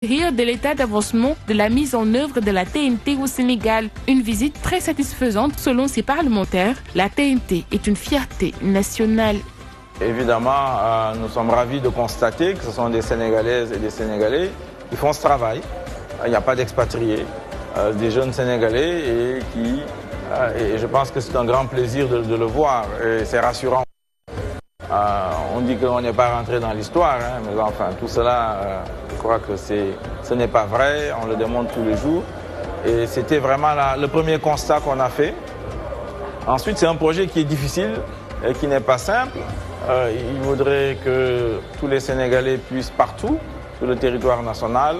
Rire de l'état d'avancement de la mise en œuvre de la TNT au Sénégal. Une visite très satisfaisante selon ces parlementaires. La TNT est une fierté nationale. Évidemment, nous sommes ravis de constater que ce sont des Sénégalaises et des Sénégalais qui font ce travail. Il n'y a pas d'expatriés, des jeunes Sénégalais et je pense que c'est un grand plaisir de le voir et c'est rassurant. On dit qu'on n'est pas rentré dans l'histoire, hein, mais enfin tout cela, je crois que ce n'est pas vrai, on le démontre tous les jours. Et c'était vraiment le premier constat qu'on a fait. Ensuite, c'est un projet qui est difficile et qui n'est pas simple. Il faudrait que tous les Sénégalais puissent partout, sur le territoire national,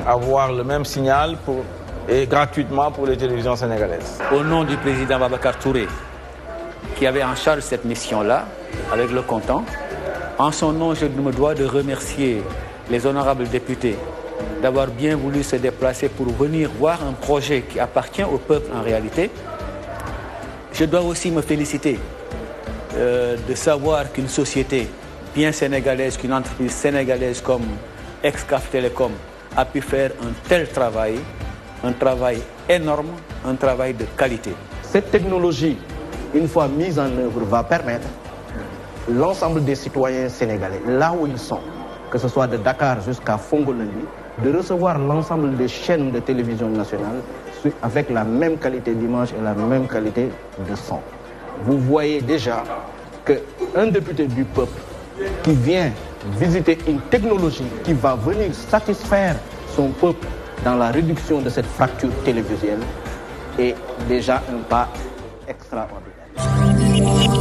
avoir le même signal et gratuitement pour les télévisions sénégalaises. Au nom du président Babacar Touré, qui avait en charge cette mission-là, avec le comptant, en son nom, je me dois de remercier les honorables députés d'avoir bien voulu se déplacer pour venir voir un projet qui appartient au peuple en réalité. Je dois aussi me féliciter de savoir qu'une société bien sénégalaise, qu'une entreprise sénégalaise comme Excaf Télécom a pu faire un tel travail, un travail énorme, un travail de qualité. Cette technologie, une fois mise en œuvre, va permettre l'ensemble des citoyens sénégalais, là où ils sont, que ce soit de Dakar jusqu'à Fongolandi, de recevoir l'ensemble des chaînes de télévision nationale avec la même qualité d'image et la même qualité de son. Vous voyez déjà qu'un député du peuple qui vient visiter une technologie qui va venir satisfaire son peuple dans la réduction de cette fracture télévisuelle est déjà un pas extraordinaire.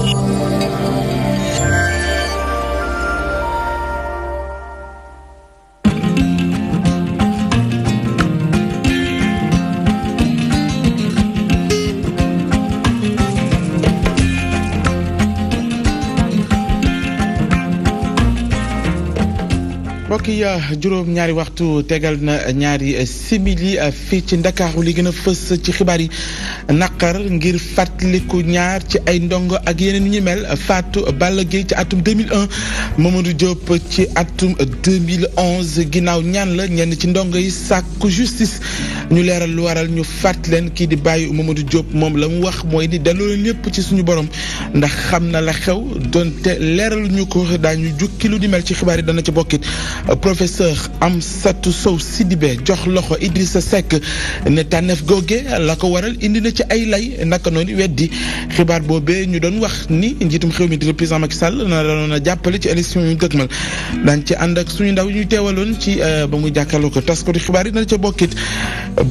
mbokk yi juróom ñaari waxtu tegal na ñaari simili fii ci Ndakaaru li gën a fës ci xibaar yi naqar ngir fàttaliku ñaar ci ay ndongo ak yeneen ñi mel Fatou Balla Gueye ci atum 2001 Mamadou Diop ci atum 2011 ginnaaw ñaan la ñenn ci ndongo yi sàkku justice ñu leeral lu waral ñu fàtt leen kii di bàyyi Mamadou Diop moom la mu wax mooy ni delloo leen lépp ci suñu borom ndax xam na la xew donte leeral ñu ko daañu jukki lu di mel ci xibaar yi dana ci bokkit professeur Amsatou Sow Sidibé jox loxo Idrissa Seck ne tànneef googe la ko waral indi na ci ay lay naka noonu weddi xibaar boobee ñu doon wax ni njiitum xew mi di président Macky Sall na doon a jàppale ci élection yu dëgmal daañ ci ànd ak suñu ndaw ñu teewaloon ci ba muy jàkkaarloo ko tas ko di xibaar yi dana ca bokkit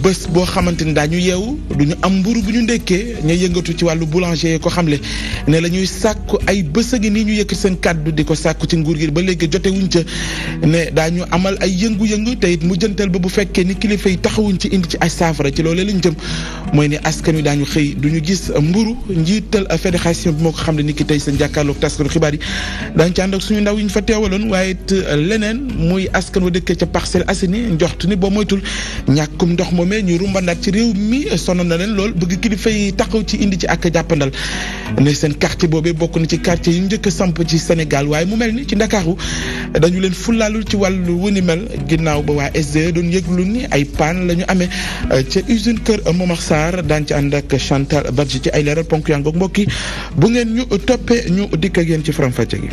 bés boo xamante ni daañu yeewu duñu am mburu bu ñu ndekkee ña yëngatu ci wàllu boulanger ko xamle ne la ñuy sàkku ay bés a ngi nii ñu yëkkati seen kàddu di ko sàkku ci nguur gi ba léegi jote wuñ ca ne daañu amal ay yëngu-yëngu te it mu jëntal ba bu fekkee ni kilifa yi taxawuñ ci indi ci ay saafara ci loolee lañ jëm mooy ni askan wi daañu xëy duñu gis mburu njiital fédération bi moo ko xam ne ni ki tey seen jàkkaarloog taskatu xibaar yi daañu ci ànd ak suñu ndaw yi ñu fa teewaloon waaye it leneen muy askan wa dëkkee ca Parcelles Assainies njoxtu ni boo moytul ñàkkum ndox moomee ñu rumbandaat ci réew mi sonal na leen lool bëgg kilifa yi taxaw ci indi ci ak jàppandal ne seen quartier boobee bokk na ci quartier yu njëkk a samp ci Sénégal waaye mu mel ni ci Ndakaaru dañu leen fulaalul ci wàllu wëni mel ginnaaw ba waa SDE doon yëglu ni ay paan la ñu amee ca usine Kër Momar Sarr daan ci ànd ak Chantal Badji ci ay leeral ponk yaa ngoog mbokk yi bu ngeen ñu toppee ñu dikk ak yéen ci faram-fàcce gi.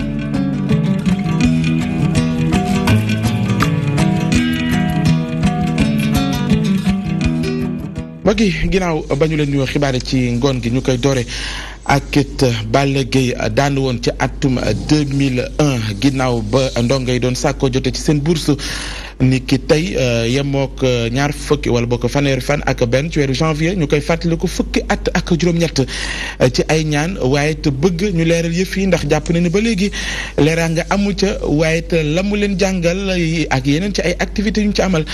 mbokk yi ginnaaw ba ñu leen nuyoo xibaar ci ngoon gi ñu koy doore ak it Balla Gueye daan woon ci atum 2001 ginnaaw ba ndongo yi doon sàkkoo jote ci seen bourse ni ki tey yemook ñaar fukki wala boo ko fanweeri fan ak benn ci weeru janvier ñu koy fàttaliku fukki at ak juróom-ñett ci ay ñaan waaye it bëgg ñu leeral yëf yi ndax jàpp na ni ba léegi leeraa nga amu ca waaye it la mu leen jàngal ak yeneen ci ay activités yu ñu ci amal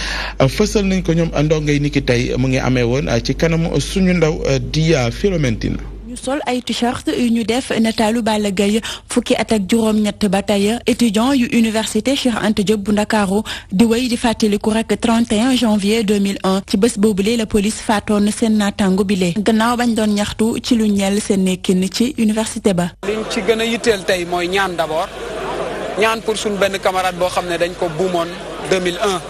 fësal nañ ko ñoom ndongo yi ni ki tey mu ngi amee woon ci kanamu suñu ndaw di Philomentine. ñu sol ay t-shirt yu ñu def nataalu Balla Gueye fukki at ak juróom-ñett ba tey étudiant yu université Cheikh Anta Diop bu Ndakaaru di wéy di fàttaliku rek 31 janvier 2001 ci bés boobule la police faatoon seen naataango bile gannaaw bañ doon ñaxtu ci lu ñeel seen nekkin ci université ba. liñ ci gën a yitteel tey mooy ñaan d'abord ñaan pour suñ benn camarade boo xam ne dañ ko buumoon 2001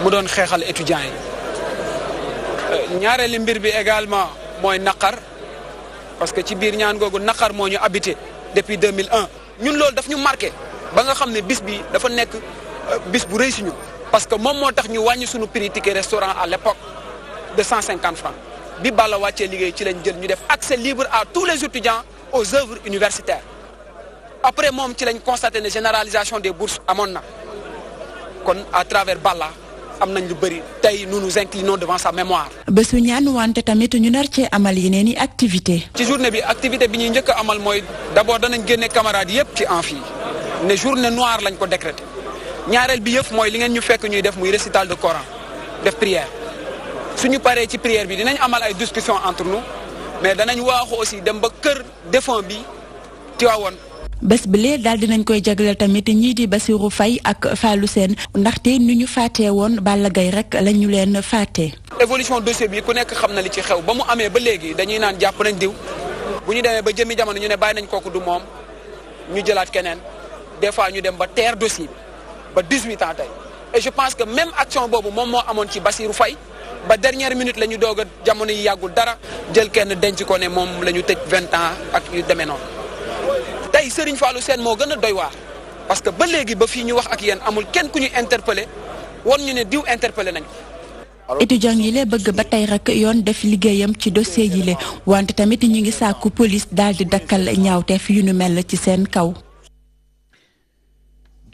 mu doon xeexal étudiants yi. ñaareelu mbir bi également mooy naqar parce que ci biir ñaan googu naqar moo ñu habité depuis 2001 ñun loolu daf ñu marqué ba nga xam ne bis bi dafa nekk bis bu rëy si ñu parce que moom moo tax ñu wàññi suñu prix ticket restaurant à l'époque de 150 francs bi Balla wàccee liggéey ci lañ jël ñu def accès libre à tous les étudiants aux œuvres universitaires après moom ci lañ constaté ne généralisation des bourses amoon na kon à travers Balla am nañ lu bëri tey nous nous inclinons devant sa mémoire. bésu ñaan wante tamit ñu nar cee amal yeneen i activité ci journée bi activité bi ñuy njëkk a amal mooy d'abord danañ génne camarades yëpp ci amphi ne journée noire lañ ko décrété ñaareel bi yëpp mooy li ngeen ñu fekk ñuy def muy récital de Coran def prière suñu paree ci prière bi dinañ amal ay discussions entre nous mais danañ waaxu aussi dem ba kër défunt bi Tivaouane. bés bi lee daal dinañ koy jagleel tamit ñii di Bassirou Faye ak Fallou Sène ndaxte ni ñu faatee woon Balla Gaye rek la ñu leen faatee. évolution dossier bi ku nekk xam na li ci xew ba mu amee ba léegi dañuy naan jàpp nañ diw bu ñu demee ba jëmi jamono ñu ne bàyyi nañ kooku du moom ñu jëlaat keneen des fois ñu dem ba teer dossier bi ba 18 ans tey et je pense que même action boobu moom moo amoon ci Bassirou Faye ba dernière minute la ñu doog a jamono yi yàggul dara jël kenn denc ko ne moom la ñu tëj 20 ans ak yu demee noonu. tey Serigne Fallou Sène moo gën a doy waar parce que ba léegi ba fii ñu wax ak yéen amul kenn ku ñu interpellé won ñu ne diw interpellé nañ ko. étudiants yi la bëgg ba tey rek yoon def liggéeyam ci dossier yi la wante tamit ñu ngi sàkku police daal di dakkal ñaawteef yu nu mel ci seen kaw.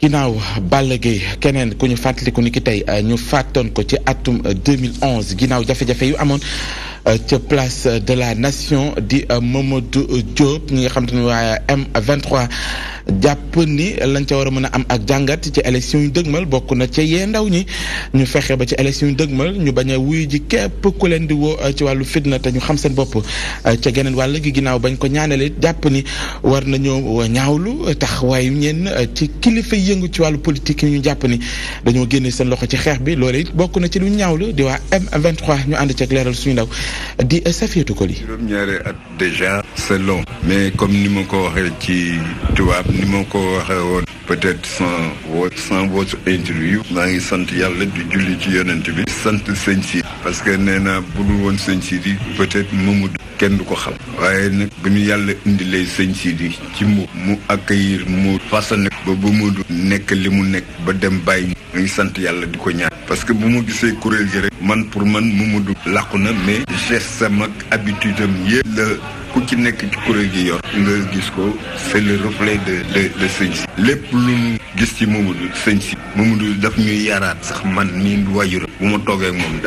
ginnaaw Balla Gaye keneen ku ñu fàttaliku ni ki tey ñu fàttoon ko ci atum 2011 ginnaaw jafe-jafe yu amoon ca place de la nation di Mamadou Diop ñi nga xam te ne waa M23 jàpp ni lañ ca war a mën a am ak jàngat ci élection yu dëgmal bokk na ca yee ndaw ñi ñu fexe ba ci élection yu dëgmal ñu bañ a wuyu ji képp ku leen di woo ci wàllu fitna te ñu xam seen bopp ca geneen wàll gi ginnaaw bañ ko ñaanalee jàpp ni war nañoo ñaawlu taxawaayu ñenn ci kilifa yëngu ci wàllu politique yi ñu jàpp ni dañoo génne seen loxo ci xeex bi loolee it bokk na ci lu ñaawlu di waa M23 ñu ànd ceeg leeral suñu ndaw di Safiatou Koli. juróom-ñaari at déjà c'est long mais comme ni ma ko waxee ci tubaab ni ma ko waxee woon peut-être sans votre interview maa ngi sant yàlla di julli ci yonent bi sant sëñ si parce que nee naa bu dul woon sëñ si di peut-être Mamadou kenn du ko xam waaye nag bu ñu yàlla indilee sëñ si di ci mu accueillir mu façonné ba Mamadou nekk li mu nekk ba dem bàyyi maa ngi sant yàlla di ko ñaan parce que bu ma gisee kuréel gi rek man pour man Mamadou làqu na mais geste am ak habitude am yëpp la ku ci nekk ci kuréel gi yor nga gis ko c'est le reflet de sëñ si lépp lu ñu gis ci Mamadou sëñ si Mamadou daf ñuy yaraat sax man mii wajur bu ma toogee ak moom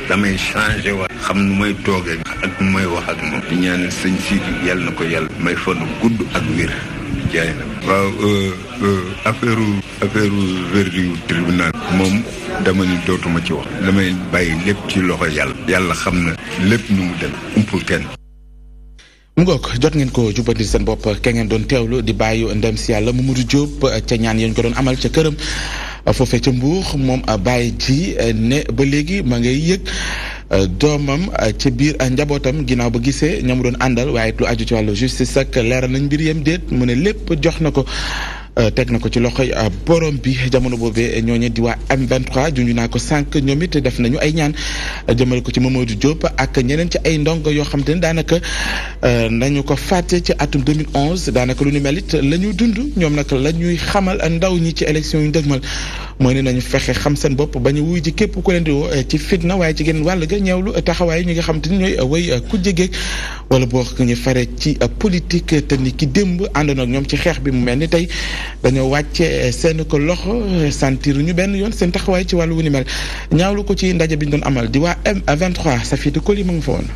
damay changé waat xam nu may toogee ak nu may wax ak moom di ñaanal sëñ si yàlla na ko yàlla may fanu gudd ak wér jaay na waaw affaire verdict tribunal moom dama ni dootuma ci wax damay bàyyi lépp ci loxo yàlla xam na lépp nu mu dem umpul kenn. mu ngoog jot ngeen ko jubbanti seen bopp ke ngeen doon teewlu di bàyyi ndem si yàlla Mamadou Diop ca ñaan yéen ko doon amal ca këram foofee ca Mbuur moom bàyyi ji ne ba léegi ma ngay yëg doomam ci biir njabootam ginnaaw ba gisee ñamu doon àndal waaye lu aju ci wàllu justice ak leeral nañ mbir yem déet mu ne lépp jox na ko teg na ko ci loxoy borom bi jamono boobee ñooñu di waa M23 junj naa ko sànq ñoom it def nañu ay ñaan jëmale ko ci Mamadou Diop ak ñeneen ci ay ndongo yoo xam te ne daanaka nañu ko fàtte ci atum 2011 daanaka lu ni mel it la ñu dund ñoom nag la ñuy xamal ndaw ñi ci élection yu dëgmal mooy ne nañu fexe xam seen bopp bañu wuy ji képp ku leen di woo ci fitna waaye ci genn wàll ga ñeewlu taxawaay ñi nga xam te ni ñooy wéy ku jege wala boo ñu fare ci politique te ni ki démb àndoon ak ñoom ci xeex bi mu mel ni tey dañoo wàcce seen ko loxo sentir ñu benn yoon seen taxawaay ci wàllu wu ni mel ñaawlu ko ci ndaje bi ñu doon amal di waa M23 Safiatou Koli ma nga fa woon.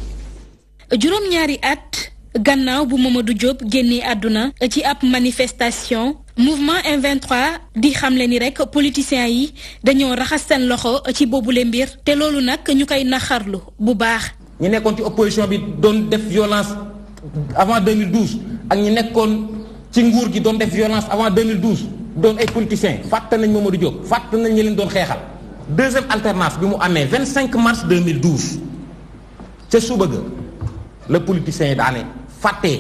juróom-ñaari at gannaaw bu Mamadou Diop génnee àdduna ci ab manifestation mouvement M23 di xamle ni rek politiciens yi dañoo raxas seen loxo ci boobule mbir te loolu nag ñu koy naxarlu bu baax. ñi nekkoon ci opposition bi doon def violence avant 2012 ak ñi nekkoon ci nguur gi doon def violence avant 2012 doon ay politiciens fàtte nañ Mamadou Diop fàtte nañ ñi leen doon xeexal. deuxième alternance bi mu amee 25 mars 2012 ca suba ga la politiciens yi daane fàtte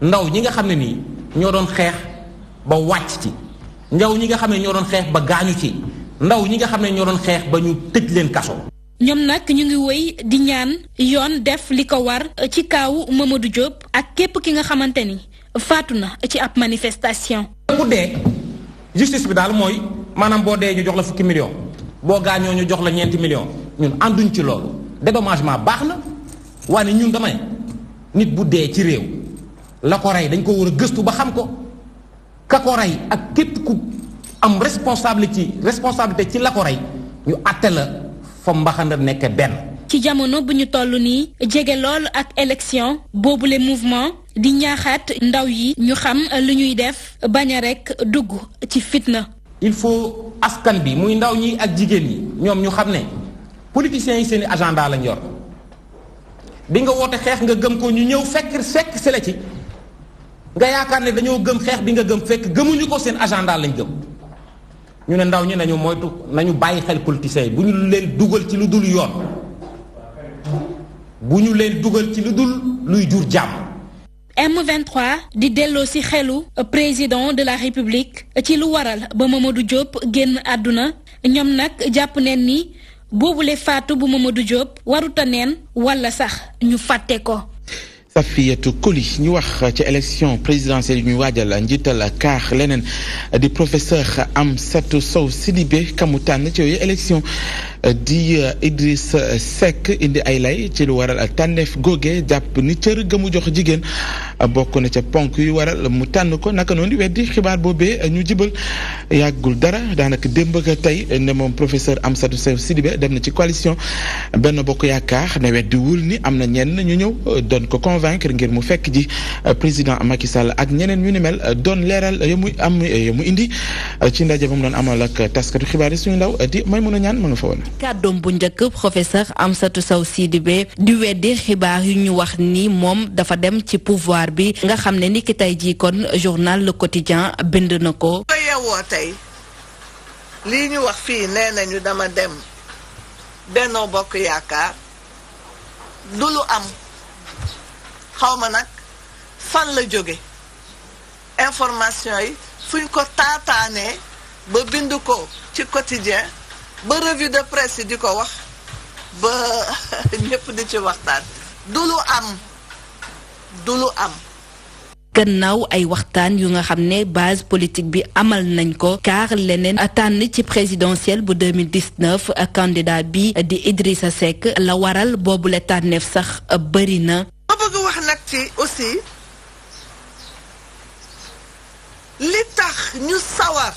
ndaw ñi nga xam ne nii ñoo doon xeex ba wàcc ci ndaw ñi nga xam ne ñoo doon xeex ba gaañu ci ndaw ñi nga xam ne ñoo doon xeex ba ñu tëj leen kaso. ñoom nag ñu ngi wéy di ñaan yoon def li ko war ci kaawu Mamadou Diop ak képp ki nga xamante ni faatu na ci ab manifestation. bu dee justice bi daal mooy maanaam boo dee ñu jox la 10 millions boo gaañoo ñu jox la 9 millions ñun ànduñ ci loolu dédommagement baax na waaye ñun dama ne nit bu dee ci réew la ko rey dañ ko war a gëstu ba xam ko ka ko rey ak képp ku am responsabilité ci la ko rey ñu àtte la fa mbaxana nekk benn. ci jamono bu ñu toll nii jege lool ak élection boobule mouvement di ñaaxaat ndaw yi ñu xam lu ñuy def bañ a rek dugg ci fitna. il faut askan bi muy ndaw ñi ak jigéen ñi ñoom ñu xam ne politiciens yi seen i agenda lañ yor di nga woote xeex nga gëm ko ñu ñëw fekk si la ci nga yaakaar ne dañoo gëm xeex bi nga gëm fekk gëmuñu ko seen agenda lañ gëm. ñu ne ndaw ñi nañu moytu nañu bàyyi xel politiciens yi bu ñu leen dugal ci lu dul yoon bu ñu leen dugal ci lu dul luy jur jàmm. M23 di delloo ci xelu président de la République ci lu waral ba Mamadou Diop génn àdduna ñoom nag jàpp neen ni boobule faatu bu Mamadou Diop waruta neen wala sax ñu fàtte ko. Safiatou Koli ñu wax ci élection présidentielle yi ñu waajal njiital kaax leneen di professeur Amsatou Sow Sidibé kamu tànn ci yooyu élection di Idriss Seck indi ay lay ci lu waral tànneef googe jàpp ni cër gëmu jox jigéen bokk na ca ponk yu waral mu tànn ko naka noonu di weddi xibaar boobee ñu jibal yàggul dara daanaka démb ak tey ne moom professeur Amsatou Sow Sidibé dem na ci coalition Benno Bokk Yaakaar ne weddi wul ni am na ñenn ñu ñëw doon ko convaincre ngir mu fekk ji président Macky Sall ak ñeneen ñu ni mel doon leeral ya mu indi ci ndaje ba mu doon amal ak taskatu xibaar yi suñu ndaw di Maimouna Niane ma nga fa woon. kàddoom bu njëkk professeur Amsatou Sow Sidibé di weddi xibaar yu ñu wax ni moom dafa dem ci pouvoir bi nga xam ne ni ki tey jii kon journal Le Quotidien bind na ko. ko yeewoo tey lii ñu wax fii nee nañu dama dem Benno Bokk Yaakaar du lu am xawma nag fan la jóge information yi fuñ ko taataanee ba bind ko ci quotidien ba revue de presse di ko wax ba ñëpp di ci waxtaan du lu am gannaaw ay waxtaan yu nga xam ne base politique bi amal nañ ko car leneen tànn ci présidentielle bu 2019 candidat bi di Idrissa Seck la waral boobule tànneef sax bëri na. ma bëgg wax nag ci aussi li tax ñu sawar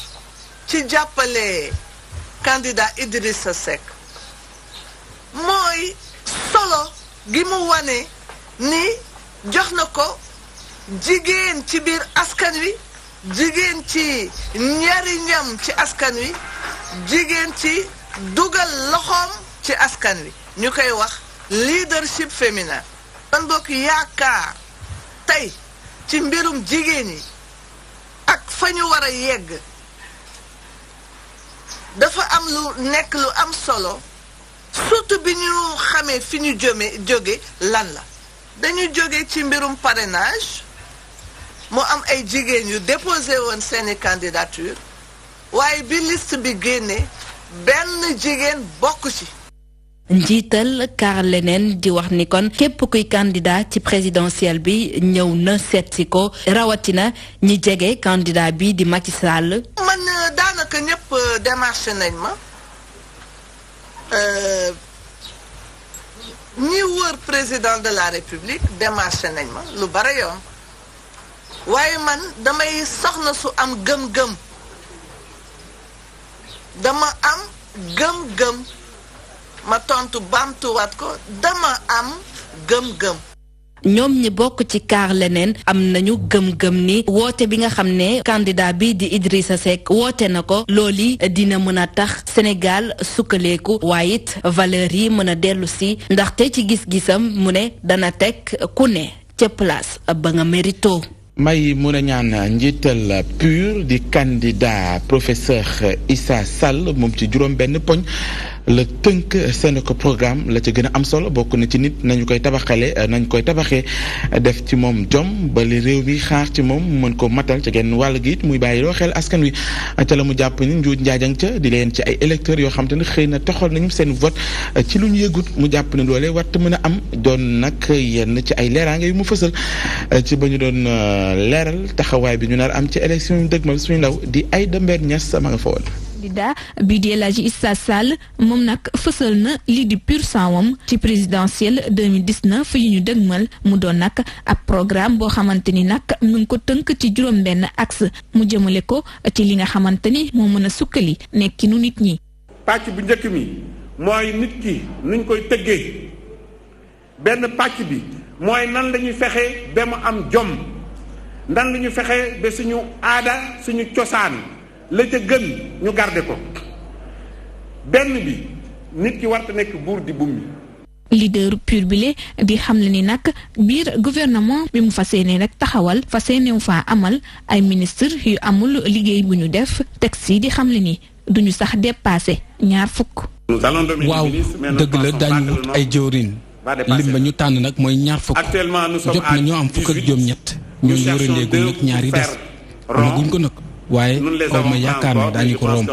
ci jàppale candidat Idrissa Seck mooy solo gi mu wane ni jox na ko jigéen ci biir askan wi jigéen ci njariñam ci askan wi jigéen ci dugal loxoom ci askan wi ñu koy wax leadership féminin. man bokk yaakaar tey ci mbirum jigéen yi ak fa ñu war a yegg dafa am lu nekk lu am solo surtout bi ñu xamee fi ñu jóge lan la dañu jóge ci mbirum parrainage mu am ay jigéen yu déposé woon seeni candidature waaye bi liste bi génne benn jigéen bokk ci. njiital kar leneen di wax ni kon képp kuy candidat ci présidentielle bi ñëw na seetsi ko rawatina ñi jege candidat bi di Macky Sall. man daanaka ñëpp démarché nañ ma ñi wër président de la république démarché nañ ma lu bare yoon waaye man damay soxna su am gëm-gëm dama am gëm-gëm. ma tontu baamtuwaat ko dama am gëm-gëm. ñoom ñi bokk ci kaar leneen am nañu gëm-gëm ni woote bi nga xam ne candidat bi di Idrissa Seck woote na ko looli dina mën a tax Sénégal sukkaleeku waaye it valeur yi mën a dellu si ndaxte ci gis-gisam mu ne dana teg ku ne ca place ba nga mérito. Maimouna Niane njiital PUR di candidat professeur Issa Sall moom ci juróom benn poñ la tënk seen ko programme la ca gën a am solo bokk na ci nit nañu koy tabaxale nañ koy tabaxee def ci moom jom ba li réew mi xaar ci moom mën ko matal ca genn wàll gi it muy bàyyi loo xel askan wi ca la mu jàpp ni njuuj njaajang ca di leen ci ay électeurs yoo xam te ne xëy na toxal nañu seen vote ci lu ñu yëgut mu jàpp ne loolee war mën a am doon nag yenn ci ay leeraange yu mu fësal ci ba ñu doon leeral taxawaay bi ñu nar am ci élection yu dëgmal suñu ndaw di Aïda Mbène Niass ma nga fa woon. candidat bi di El Hadji Issa Sall moom nag fësal na lii di pur sangam ci présidentielle 2019 yi ñu dëgmal mu doon nag ab programme boo xamante ni nag mu ngi ko tënk ci juróom-benn axe mu jëmale ko ci li nga xamante ni moo mën a sukkali nekkinu nit ñi. pàcc bu njëkk mi mooy nit ki nuñ koy tëggee benn pàcc bi mooy nan la ñuy fexe ba mu am jom nan la ñuy fexe ba suñu aada suñu cosaan. la ca gën ñu garder ko benn bi nit ki warta nekk buur di bummi leader pur bile di xamle ni nag biir gouvernement bi mu fas yéene rek taxawal fas yéene wu faa amal ay ministre yu amul liggéey bu ñu def texte yi di xamle ni duñu sax dépassé 20. waaw dëgg la daañu wut ay jëwriñ lim ba ñu tànn nag mooy 20 jot na ñoo am fukk ak juróom-ñett ñooñu war a léegul nag ñaari des amaguñ ko nag. waaye ma yaakaar ne daañu ko romb.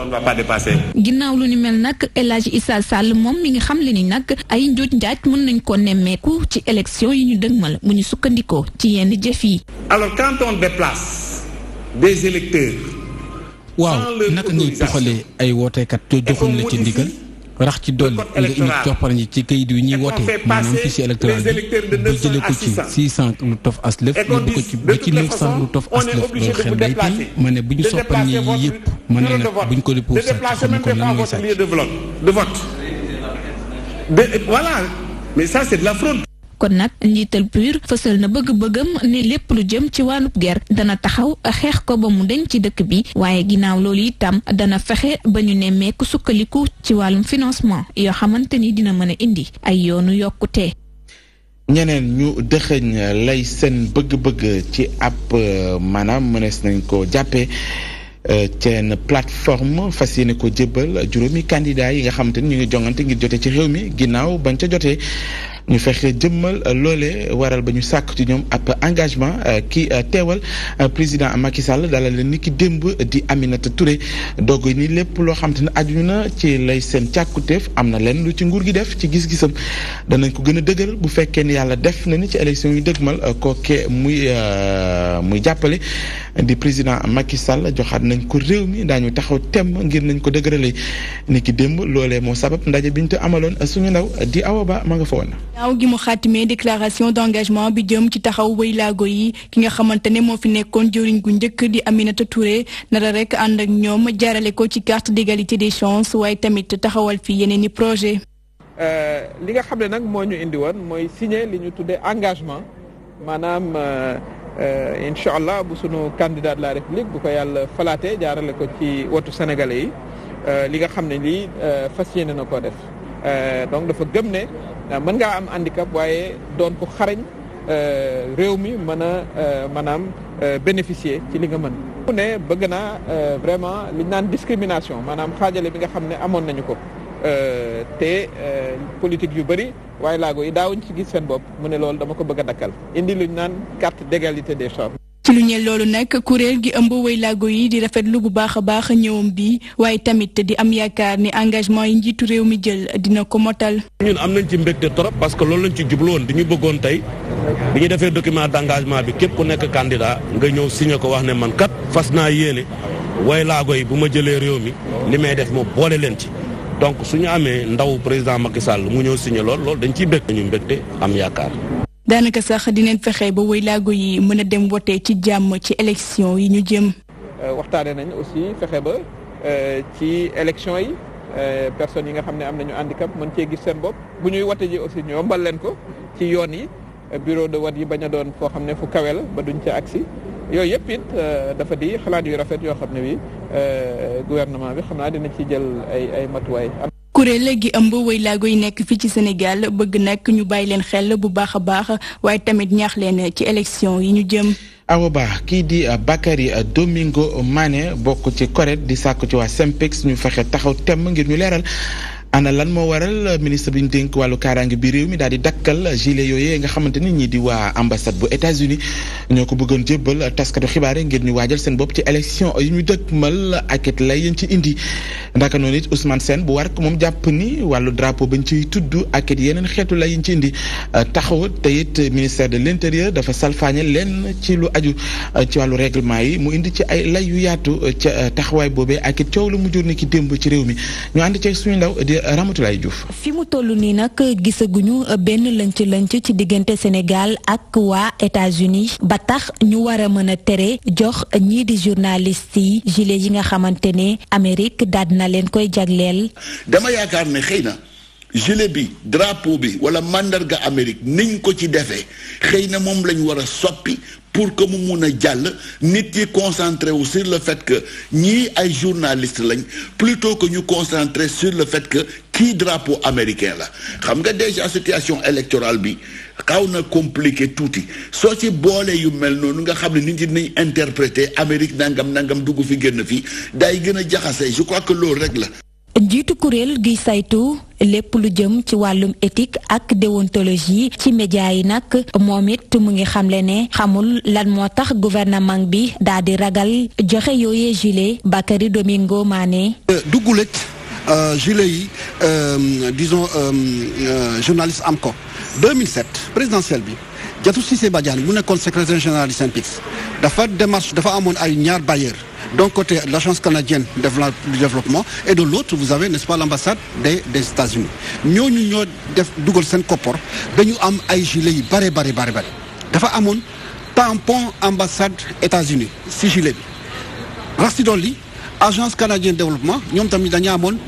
ginnaaw lu ni mel nag El Hadji Issa Sall moom mi ngi xam le ni nag ay njuuj njaaj mën nañ ko nemmeeku ci élection yi ñu dëgmal mu ñu sukkandikoo ci yenn jëf yi. alors quand on déplace des électeurs. waaw naka ngay toxalee ay wooteekat te joxuñ la ci ndigal rax ci dolli nga indi coppar ñi ci kayit yi ñuy wootee maanaam fichier électoral bi bu jëlee ko ci 600 lu tof aslëf yóbbu ko ci ba ci 900 lu tof aslëf loolu xel day tey ma ne bu ñu soppal ñi yi yëpp ma ne nag bu ñu ko déposé xam ne kon lan mooy sàcc de vote voilà mais ça c'est de la fraude. kon nag njiital PUR fësal na bëgg-bëggam ne lépp lu jëm ci wàllub ger dana taxaw xeex ko ba mu deñ ci dëkk bi waaye ginnaaw loolu itam dana fexe ba ñu nemmeeku sukkaliku ci wàllum financement yoo xamante ni dina mën a indi ay yoonu yokkute. ñeneen ñu dëxëñ lay seen bëgg-bëgg ci ab maanaam mënees nañ ko jàppee seen plateforme fas yéene ko jébbal juróomi candidat yi nga xamante ni ñu ngi jongante ngir jote ci réew mi ginnaaw bañ ca jotee. ñu fexe jëmmal loole waral ba ñu sàkk ci ñoom ab engagement ki teewal président Macky Sall dalal leen ni ki démb di Aminata Touré doog ni lépp loo xam te ne aju na ci lay seen càkkutéef am na leen lu ci nguur gi def ci gis-gisam danañ ko gën a dëgëral bu fekkee ni yàlla def na ni ci élection yu dëgmal kooke muy jàppale di président Macky Sall joxaat nañ ko réew mi daañu taxaw temm ngir nañ ko dëgërale ni ki démb loolee moo sabab ndaje bi ñu te amaloon suñu ndaw di Awa Ba ma nga fa woon. naaw gi mu xaatimee déclaration d'engagement bi jëm ci taxaw wëylaago yi ki nga xamante ne moo fi nekkoon jëwriñ gu njëkk di Aminata Touré nara rek ànd ak ñoom jaarale ko ci carte d'égalité des chances waaye tamit taxawal fi yeneen i projet li nga xam ne nag moo ñu indi woon mooy signer li ñu tuddee engagement maanaam incha allah bu sunu candidat de la république bu ko yàlla falaatee jaarale ko ci wotu sénégalais yi li nga xam ne lii fas yéene na koo def donc dafa gëm ne mën ngaa am handicap waaye doon ko xarañ réew mi mën a maanaam bénéficier ci li nga mën. mu ne bëgg naa vraiment li ñu naan discrimination maanaam xaajale bi nga xam ne amoon nañu ko te politique yu bëri waaye laago yi daawuñ ci gis seen bopp mu ne loolu dama ko bëgg a dakkal indi lu ñu naan carte d'égalité des chances. ci lu ñeel loolu nag kuréel gi ëmb wëylaago yi di rafetlu bu baax a baax ñëwam bi waaye tamit di am yaakaar ni engagement yi njiitu réew mi jël dina ko motal. ñun am nañ ci mbégte trop parce que loolu lañ ci jublu woon dañu bëggoon tey bi ñu defee document d'engagement bi képp ku nekk candidat nga ñëw signé ko wax ne man kat fas naa yéene wëylaago yi bu ma jëlee réew mi li may def ma boole leen ci donc suñu amee ndaw président Macky Sall mu ñëw signé loolu dañ ciy bég ñu mbégte am yaakaar. daanaka sax dinañ fexe ba wëylaago yi mën a dem wote ci jàmm ci élection yi ñu jëm. waxtaane nañ aussi fexe ba ci élection yi personnes yi nga xam ne am nañu handicap mën cee gis seen bopp bu ñuy wote ji aussi ñu yombal leen ko ci yoon yi bureau de vote yi bañ a doon foo xam ne fu kawe la ba duñ ca agsi yooyu yëpp it dafa di xalaat yu rafet yoo xam ne bi gouvernement bi xam naa dina ci jël ay matuwaay. kuréel gi ëmb wëylaago yi nekk fii ci Sénégal bëgg nag ñu bàyyi leen xel bu baax a baax waaye tamit ñaax leen ci élection yi ñu jëm. Awa Ba kii di Bakary Domingo Mané bokk ci CORED di sàkku ci waa SYNPICS ñu fexe taxaw temm ngir ñu leeral ana lan moo waral ministre bi ñu dénk wàllu kaaraange bi réew mi daal di dakkal gilet yooyu nga xamante ni ñii di waa ambassade bu États-Unis ñoo ko bëggoon jébbal taskatu xibaar ngir ñu waajal seen bopp ci élection yu ñu dëkkmal ak it lay yéen ci indi ndaka noonu it Ousmane Sène bu war ko moom jàpp ni wàllu drapeau bañ ciy tudd ak it yeneen xeetu lay yéen ci indi taxaw te it ministère de l'intérieur dafa salfaañe leen ci lu aju ci wàllu règlement yi mu indi ci ay lay yu yaatu ca taxawaay boobee ak it coow la mu jur ni ki démb ci réew mi ñu ànd ci suñu ndaw di Ramatoulaye Diouf. fi mu toll nii nag gisaguñu benn lënc ci diggante Sénégal ak waa États-Unis ba tax ñu war a mën a tere jox ñii di journalistes yi gilet yi nga xamante ne Amérique daal na leen koy jagleel. dama yaakaar ne xëy na gilet bi drapeau bi wala mandarga Amérique niñ ko ci defee xëy na moom lañ war a soppi pour que mu mun a jàll nit yi concentré wu sur le fait que ñii ay journalistes lañ plutôt que ñu concentré sur le fait que kii drapeau américain la xam nga déjà situation électorale bi xaw na compliqué tuuti soo ci boole yu mel noonu nga xam ne nit ñi dinañ interpréter Amérique nangam dugg fi génn fi day gën a jaxase je crois que loolu rek la. njiitu kuréel gi saytu lépp lu jëm ci wàllum éthique ak déontologie ci média yi nag moom it mu ngi xamle ne xamul lan moo tax gouvernement bi daal di ragal joxe yooyee gilet. Bakary Domingo Mané. duggulet gilet yi disons journaliste am ko 2007 présidentielle bi Diatou Cissé Badiane mu nekkoon secrétaire général du SYNPICS dafa amoon ay ñaar bailleurs. D'un côté, l'Agence canadienne du développement, et de l'autre, vous avez, n'est-ce pas, l'ambassade des États-Unis. Nous avons dougal sen kopor, dañu am ay gilet yi bare. Dafa amone tampon ambassade États-Unis, si gilet bi. Rasti doli, Agence canadienne de développement, ñom tamit dañu amone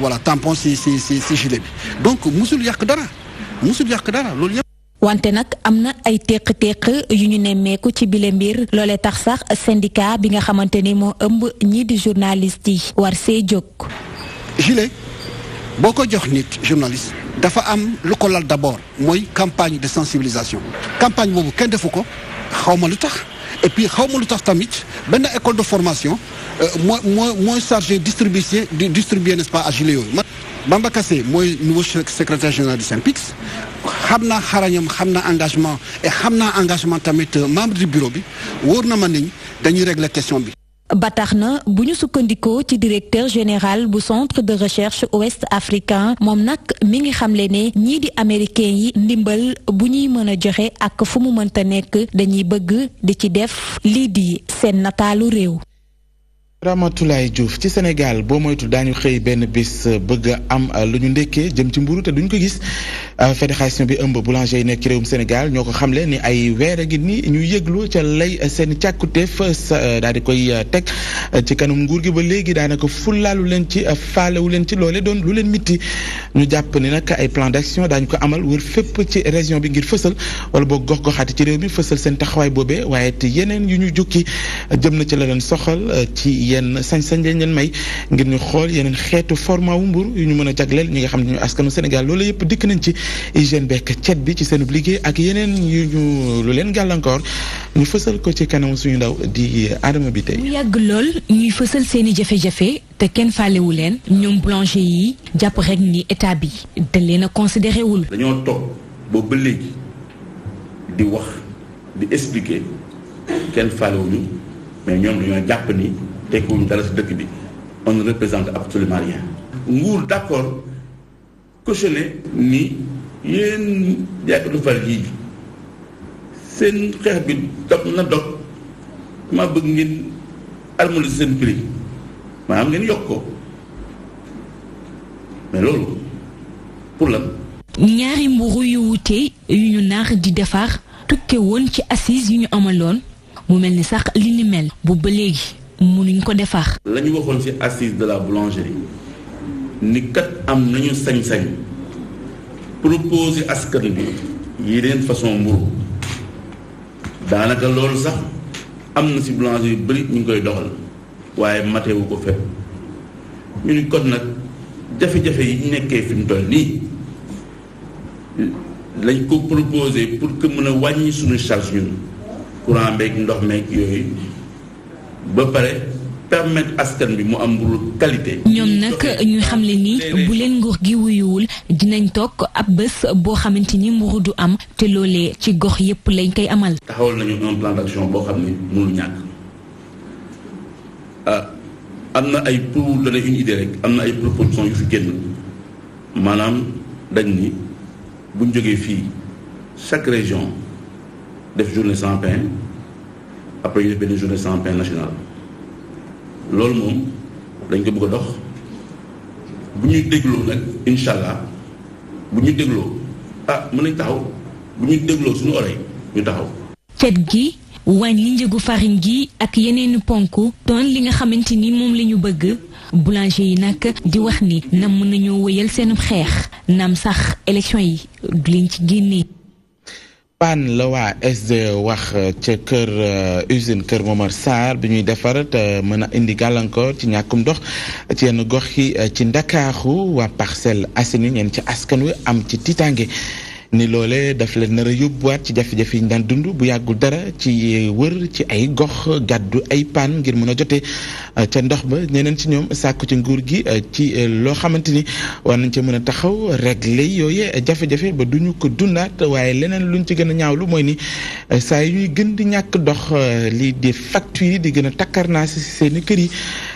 voilà, tampon si gilet bi. Donc musul yak dara. Lolu yépp wante nag am na ay teq-teq yu ñu nemmeeku ci bile mbir loolee tax sax syndicat bi nga xamante ni moo ëmb ñii di journaliste yi war see jóg. gilet boo ko jox nit journaliste dafa am lu ko lal d'abord mooy campagne de sensibilisation campagne boobu kenn defu ko xaw ma lu tax et puis xaw ma lu tax tamit benn école de formation mooy chargé distribuer n'est-ce pas à gilet yooyu. Bamba Kassé mooy nouveau secrétaire général du SYNPICS xam naa xarañam xam naa engagement et xam naa engagement tamit membre du bureau bi wóor na ma ni dañuy régler question bi. ba tax na bu ñu sukkandikoo ci directeur général bu centre de recherche ouest africain moom nag mi ngi xamle ne ñii di américain yi ndimbal bu ñuy mën a joxe ak fu mu mënta nekk dañuy bëgg di ci def lii di seen nataalu réew. Ramatoulaye Diouf ci Sénégal boo moytu daañu xëy benn bis bëgg a am lu ñu ndekkee jëm ci mburu te duñ ko gis fédération bi ëmb boulanger yi nekk ci réewum Sénégal ñoo ko xamle ni ay weer a ngi ni ñu yëglu ca lay seen càkkuteef daal di koy teg ci kanam nguur gi ba léegi daanaka fullaalu leen ci faalewu leen ci loole doon lu leen mitti ñu jàpp ni nag ay plan d'action daañu ko amal wër fépp ci région bi ngir fësal wala boog gox-goxaati ci réew mi fësal seen taxawaay boobee waaye te yeneen yu ñu jukki jëm na ci la leen soxal ci yenn sañ-sañ lañ leen may ngir ñu xool yeneen xeetu format wu mbur yu ñu mën a jagleel ñi nga xam ne ñu askanu Sénégal loolu yëpp dikk nañ ci hygiène bekk cet bi ci seen liggéey ak yeneen yu ñu lu leen gàllankoor ñu fësal ko ci kanam suñu ndaw di Adama bi tey. mu yàgg lool ñuy fësal seeni jafe-jafe te kenn faalewu leen ñoom boulanger yi jàpp rek ni état bi da leen a considéré wul. dañoo toog boobu ba léegi di wax di expliquer kenn faalewuñu mais ñoom dañoo jàpp ni. tekkiwuñu dara si dëkk bi on ne représente absolument rien. nguur d'accord cautionné ni yéen jaaykatu far yii seen xeex bi dog na dog ma bëgg ngeen harmoniser seen prix maanaam ngeen yokk ko mais loolu pour lan. ñaari mburu yu wuute yu ñu naax di defar tukke woon ci assise yu ñu amaloon mu mel ni sax li ni mel bu ba léegi. mënuñ ko defar. la ñu waxoon ci assise de la boulangerie ni kat am nañu sañ-sañ proposer askan bi yeneen façon mburu daanaka loolu sax am na ci boulangerie yu bari ñu ngi koy doxal waaye matewu ko fépp ñu ni kon nag jafe-jafe yi ñu nekkee fi mu toll nii lañ ko proposer pour que mën a wàññi suñu charge ñun courant beeg ndox meeg yooyu. ba pare permettre askan bi mu am mburu qualité. ñoom nag ñu xamle ni bu leen nguur gi wuyuwul dinañ toog ab bés boo xamante ni mburu du am te loolee ci gox yépp lañ koy amal. taxawal nañu un plan d'action boo xam ne mënul ñàkk am na ay pour donner une idée rek am na ay propositions yu fi génn maanaam dañ ni buñ jógee fii chaque région def journée sans pain après ñu def benn journée sans pain nationale. loolu moom dañ ko bëgg a dox bu ñuy dégloo nag incha allah bu ñuy dégloo mën nañ taxaw bu ñuy dégloo suñu oreille ñu taxaw. cet gi wàññi njëgu farine gi ak yeneen ponk doon li nga xamante ni moom la ñu bëgg boulanger yi nag di wax ni nam mën nañoo wëyal seen xeex naam sax élection yi du leen ci génnee. paan la waa SDE wax ca kër usine Kër Momar Sarr bi ñuy defar te mën a indi gàllankoor ci ñàkkum ndox ci yenn gox yi ci Ndakaaru waa Parcelles Assainies ñenn ci askan wi am ci tiitaange ni loole daf leen nar a yóbbuwaat ci jafe-jafe yi ñu daan dund bu yàggul dara ci wër ci ay gox gàddu ay paan ngir mën a jotee ca ndox ba ñeneen ci ñoom sàkku ci nguur gi ci loo xamante ni war nañ ca mën a taxaw régler yooye jafe-jafe ba duñu ko dundaat waaye leneen luñ ci gën a ñaawlu mooy ni saa yi ñuy gën di ñàkk dox lii di facture yi di gën a takkarnaa si seeni kër yi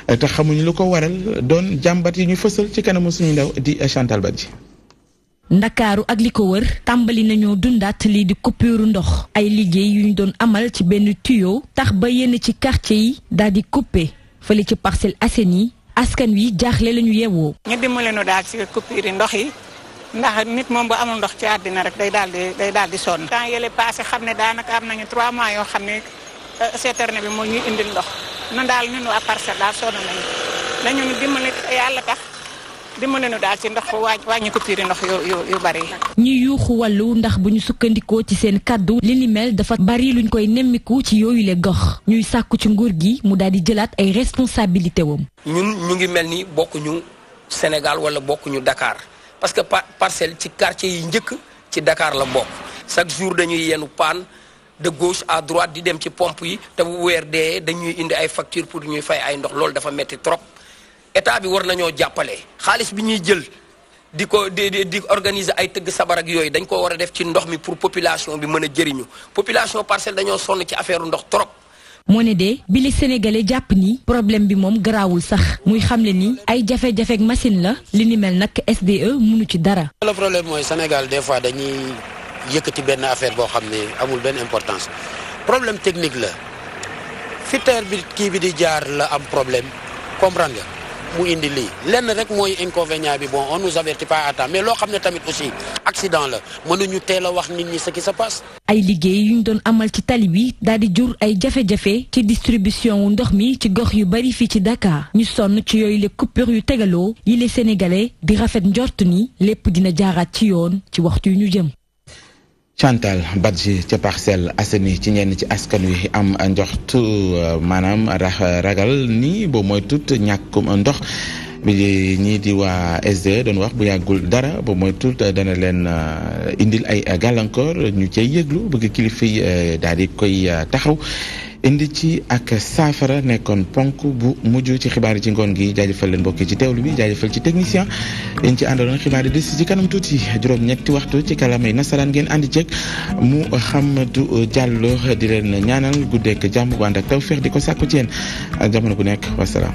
te xamuñu lu ko waral doon jàmbat yi ñu fësal ci kanamu suñu ndaw di Chantal Badji. Ndakaaru ak li ko wër tàmbali nañoo dundaat lii di coupure ndox ay liggéey yu ñu doon amal ci benn tuyau tax ba yenn ci quartier yi daal di coupé fële ci Parcelles Assainies askan wi jaaxle lañu yeewoo. ñu dimbali nu daal ci coupure ndox yi ndax nit moom bu amul ndox ci àddina rek day daal di sonn. temps yële passé xam ne daanaka am nañu 3 mois yoo xam ne citerne bi moo ñuy indil ndox nan daal ñun waa Parcelles daal sonn nañu ñu dimbali yàlla tax. dimbali nu daal ci ndox wàññi coupure ndox yu bari. ñi yuuxu wàllu ndax bu ñu sukkandikoo ci seen kàddu li ni mel dafa bari luñ koy nemmiku ci yooyu le gox ñuy sàkku ci nguur gi mu daal di jëlaat ay responsabilité wam. ñun ñu ngi mel ni bokkuñu Sénégal wala bokkuñu Dakar parce que Parcelles ci quartier yi njëkk ci Dakar la bokk chaque jour dañuy yenu paan de gauche à droite di dem ci pompe yi te bu weer dee dañuy indi ay facture pour ñuy fay ay ndox loolu dafa metti trop. état bi war nañoo jàppale xaalis bi ñuy jël di organiser ay tëgg sabar ak yooyu dañ ko war a def ci ndox mi pour population bi mën a jëriñu population Parcelles dañoo sonn ci affaire ndox trop. moo ne de bi li Sénégalais jàpp ni problème bi moom garaawul sax muy xamle ni ay jafe-jafe ak machine la li ni mel nag SDE mënu ci dara. le problème mooy Sénégal des fois dañuy yëkkati benn affaire boo xam ne amul benn importance problème technique la fi terre bi kii bi di jaar la am problème comprendre nga. mu indi lii lenn rek mooy inconvénient bi bon on nous avertit pas à temps mais loo xam ne tamit aussi accident la mënuñu teel a wax nit ñi ce qui se passe. ay liggéey yu ñu doon amal ci tali bi daal di jur ay jafe-jafe ci distribution wu ndox mi ci gox yu bari fii ci Dakar ñu sonn ci yooyu les coupures yu tegaloo yi les Sénégalais di rafet njort ni lépp dina jaaraat ci yoon ci waxtu yu ñu jëm. Chantal Badji ca Parcelles Assainies ci ñenn ci askan wi am njoxtu maanaam ragal ni boo mooy tut ñàkkum ndox bi ñii di waa SDE doon wax bu yàggul dara boo mooy tut dana leen indil ay gàllankoor ñu cay yëglu bëgg kilifa yi daal di koy taxaw indi ci ak saafara nekkoon ponk bu mujj ci xibaar yi ci ngoon gi jaajëfal leen mbokki ci teewlu bi jaajëfal ci technicien yéen ci àndaloon xibaar yi des ci kanam tuuti juróom-ñetti waxtu ci kalamay nasaraan ngeen àndi ceeg Mouhamadou Diallo di leen ñaanal guddeek jàmm bu ànd ak tawfeex di ko sàkku ci yéen jamono bu nekk wasalaam.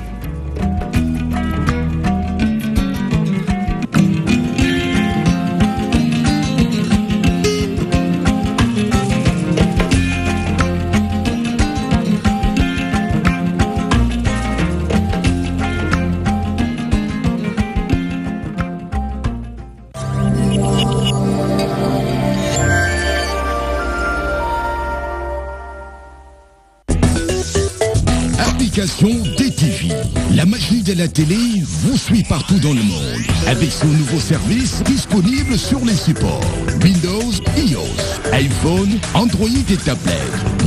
DTV, la magie de la télé vous suit partout dans le monde avec son nouveau service disponible sur les supports Windows, iOS, iPhone, Android et tablettes.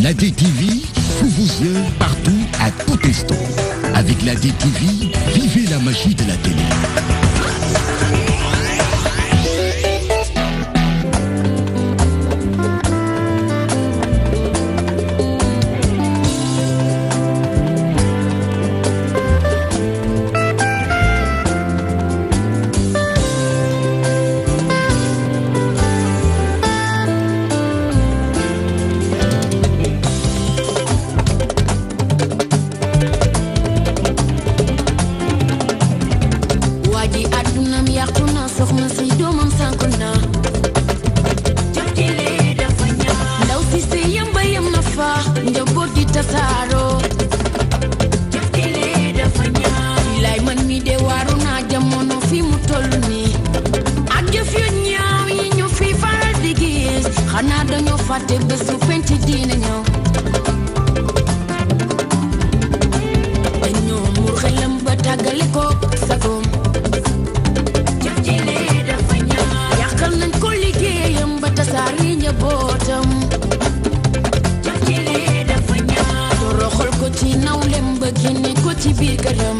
La DTV sous vos yeux partout à tout instant. Avec la DTV, vivez la magie de la télé. soxna si doomam sànku na jëf ji lee dafa ñaaw ndaw si sëy yamba yam na fa njaboot gi tasaaroo jëf ji lee dafa ñaaw lay man mi de waaru naa jamono fi mu toll nii ak jëf yu ñaaw yi ñu fi faral di gis xanaa dañoo fàtte bésu fenti diine ñëw dañoo muur xelam ba tàggale ko sagoom jëf ji lee dafa ñaaw yàqal nañ ko liggéeyam ba tasaari njabootam jëf ji lee dafa ñaaw toroxal ko ci nawlem ba génne ko ci biir këram